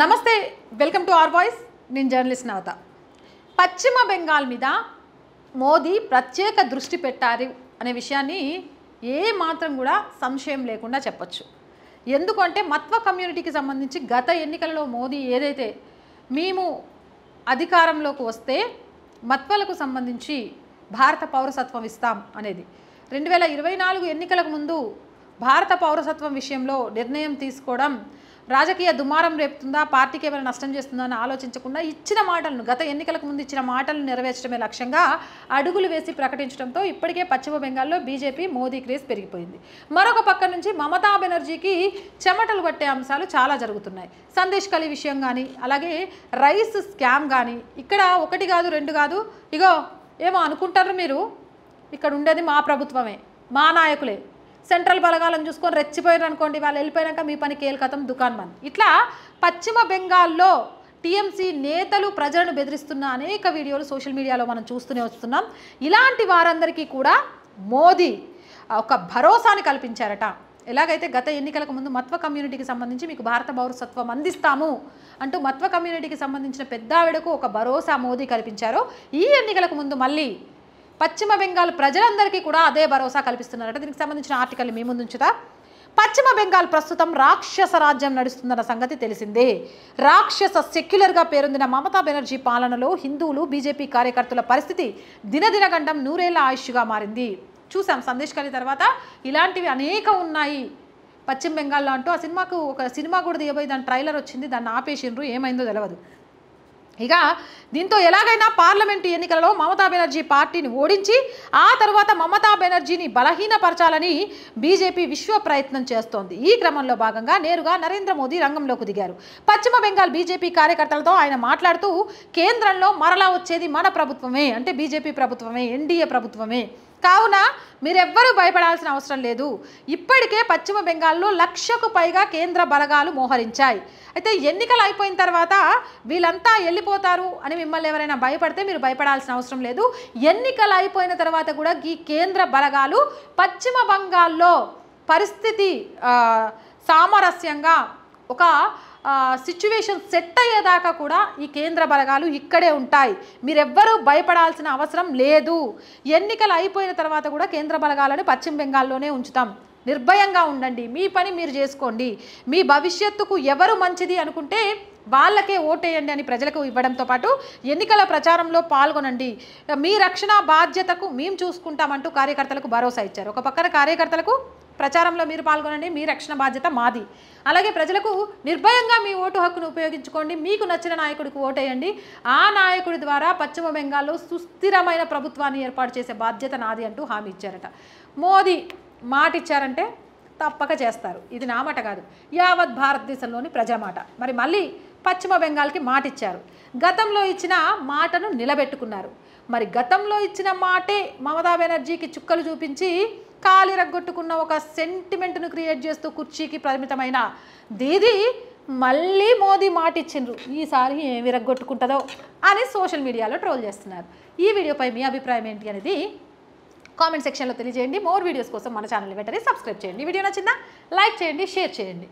నమస్తే, welcome to our voice. నేను journalist నవత. పశ్చిమ బెంగాల్ మీద మోదీ ప్రత్యేక దృష్టి పెట్టారు అనే విషయాన్ని ఏ మాత్రం కూడా సంశయం లేకుండా చెప్పొచ్చు. ఎందుకంటే మత్వ కమ్యూనిటీకి సంబంధించి గత ఎన్నికలలో మోదీ ఏదైతే మేము అధికారంలోకి వస్తే మత్వలకు సంబంధించి భారత పౌరసత్వం ఇస్తాం అనేది 2024 ఎన్నికలకు ముందు భారత పౌరసత్వం విషయంలో నిర్ణయం తీసుకోవడం రాజకీయ దుమారం రేపుతుందా, పార్టీకి ఏమైనా నష్టం చేస్తుందా అని ఆలోచించకుండా ఇచ్చిన మాటలను, గత ఎన్నికలకు ముందు ఇచ్చిన మాటలను నెరవేర్చడమే లక్ష్యంగా అడుగులు వేసి ప్రకటించడంతో ఇప్పటికే పశ్చిమ బెంగాల్లో బీజేపీ మోదీ క్రేజ్ పెరిగిపోయింది. మరొక పక్క నుంచి మమతా బెనర్జీకి చెమటలు పట్టే అంశాలు చాలా జరుగుతున్నాయి. సందేశ్ ఖలీ విషయం కానీ, అలాగే రైస్ స్కామ్ కానీ, ఇక్కడ ఒకటి కాదు రెండు కాదు, ఇగో ఏమో అనుకుంటారు మీరు, ఇక్కడ ఉండేది మా ప్రభుత్వమే, మా నాయకులే, సెంట్రల్ బలగాలను చూసుకొని రెచ్చిపోయారు అనుకోండి, వాళ్ళు వెళ్ళిపోయాక మీ పని కేల్కతం దుకాన్ బంద్. ఇట్లా పశ్చిమ బెంగాల్లో టీఎంసీ నేతలు ప్రజలను బెదిరిస్తున్న అనేక వీడియోలు సోషల్ మీడియాలో మనం చూస్తూనే వస్తున్నాం. ఇలాంటి వారందరికీ కూడా మోదీ ఒక భరోసాని కల్పించారట. ఎలాగైతే గత ఎన్నికలకు ముందు మత్వ కమ్యూనిటీకి సంబంధించి మీకు భారత పౌరసత్వం అందిస్తాము అంటూ మత్వ కమ్యూనిటీకి సంబంధించిన పెద్దావిడకు ఒక భరోసా మోదీ కల్పించారో, ఈ ఎన్నికలకు ముందు మళ్ళీ పశ్చిమ బెంగాల్ ప్రజలందరికీ కూడా అదే భరోసా కల్పిస్తున్నారట. దీనికి సంబంధించిన ఆర్టికల్ మీ ముందు ఉంచుతా. పశ్చిమ బెంగాల్ ప్రస్తుతం రాక్షస రాజ్యం నడుస్తుందన్న సంగతి తెలిసిందే. రాక్షస సెక్యులర్గా పేరొందిన మమతా బెనర్జీ పాలనలో హిందువులు, బీజేపీ కార్యకర్తల పరిస్థితి దినదినగండం నూరేళ్ల ఆయుష్గా మారింది. చూసాం సందేశ్ ఖలీ తర్వాత ఇలాంటివి అనేకం ఉన్నాయి పశ్చిమ బెంగాల్లో అంటూ. ఆ సినిమాకు ఒక సినిమా కూడా తీయబోయి దాని ట్రైలర్ వచ్చింది, దాన్ని ఆపేసిండ్రు, ఏమైందో తెలియదు. ఇక దీంతో ఎలాగైనా పార్లమెంటు ఎన్నికలలో మమతా బెనర్జీ పార్టీని ఓడించి ఆ తర్వాత మమతా బెనర్జీని బలహీనపరచాలని బీజేపీ విశ్వ ప్రయత్నం చేస్తోంది. ఈ క్రమంలో భాగంగా నేరుగా నరేంద్ర మోదీ రంగంలోకి దిగారు. పశ్చిమ బెంగాల్ బీజేపీ కార్యకర్తలతో ఆయన మాట్లాడుతూ, కేంద్రంలో మరలా వచ్చేది మన ప్రభుత్వమే, అంటే బీజేపీ ప్రభుత్వమే, ఎన్డీఏ ప్రభుత్వమే, కావున మీరెవ్వరూ భయపడాల్సిన అవసరం లేదు. ఇప్పటికే పశ్చిమ బెంగాల్లో 1,00,000కు పైగా కేంద్ర బలగాలు మోహరించాయి. అయితే ఎన్నికలు అయిపోయిన తర్వాత వీళ్ళంతా వెళ్ళిపోతారు అని మిమ్మల్ని ఎవరైనా భయపడితే మీరు భయపడాల్సిన అవసరం లేదు. ఎన్నికలు అయిపోయిన తర్వాత కూడా ఈ కేంద్ర బలగాలు పశ్చిమ బెంగాల్లో పరిస్థితి సామరస్యంగా ఒక సిచ్యువేషన్ సెట్ అయ్యేదాకా కూడా ఈ కేంద్ర బలగాలు ఇక్కడే ఉంటాయి. మీరెవ్వరూ భయపడాల్సిన అవసరం లేదు. ఎన్నికలు అయిపోయిన తర్వాత కూడా కేంద్ర బలగాలను పశ్చిమ బెంగాల్లోనే ఉంచుతాం. నిర్భయంగా ఉండండి, మీ పని మీరు చేసుకోండి, మీ భవిష్యత్తుకు ఎవరు మంచిది అనుకుంటే వాళ్ళకే ఓటేయండి అని ప్రజలకు ఇవ్వడంతో పాటు ఎన్నికల ప్రచారంలో పాల్గొనండి, మీ రక్షణ బాధ్యతకు మేము చూసుకుంటామంటూ కార్యకర్తలకు భరోసా ఇచ్చారు. ఒక పక్కన కార్యకర్తలకు ప్రచారంలో మీరు పాల్గొనండి, మీ రక్షణ బాధ్యత మాది, అలాగే ప్రజలకు నిర్భయంగా మీ ఓటు హక్కును ఉపయోగించుకోండి, మీకు నచ్చిన నాయకుడికి ఓటేయండి, ఆ నాయకుడి ద్వారా పశ్చిమ బెంగాల్లో సుస్థిరమైన ప్రభుత్వాన్ని ఏర్పాటు చేసే బాధ్యత నాది అంటూ హామీ ఇచ్చారట. మోదీ మాట ఇచ్చారంటే తప్పక చేస్తారు. ఇది నా మాట కాదు, యావత్ భారతదేశంలోని ప్రజల మాట. మరి మళ్ళీ పశ్చిమ బెంగాల్కి మాట ఇచ్చారు. గతంలో ఇచ్చిన మాటను నిలబెట్టుకున్నారు. మరి గతంలో ఇచ్చిన మాటే మమతా బెనర్జీకి చుక్కలు చూపించి కాలి రగ్గొట్టుకున్న ఒక సెంటిమెంట్ను క్రియేట్ చేస్తూ కుర్చీకి పరిమితమైన దీది మళ్ళీ మోదీ మాట ఇచ్చిండ్రు. ఈసారి ఏమి రగ్గొట్టుకుంటుందో అని సోషల్ మీడియాలో ట్రోల్ చేస్తున్నారు. ఈ వీడియోపై మీ అభిప్రాయం ఏంటి అనేది కామెంట్ సెక్షన్లో తెలియజేయండి. మోర్ వీడియోస్ కోసం మన ఛానల్ వెంటనే సబ్స్క్రైబ్ చేయండి. వీడియో నచ్చిందా లైక్ చేయండి, షేర్ చేయండి.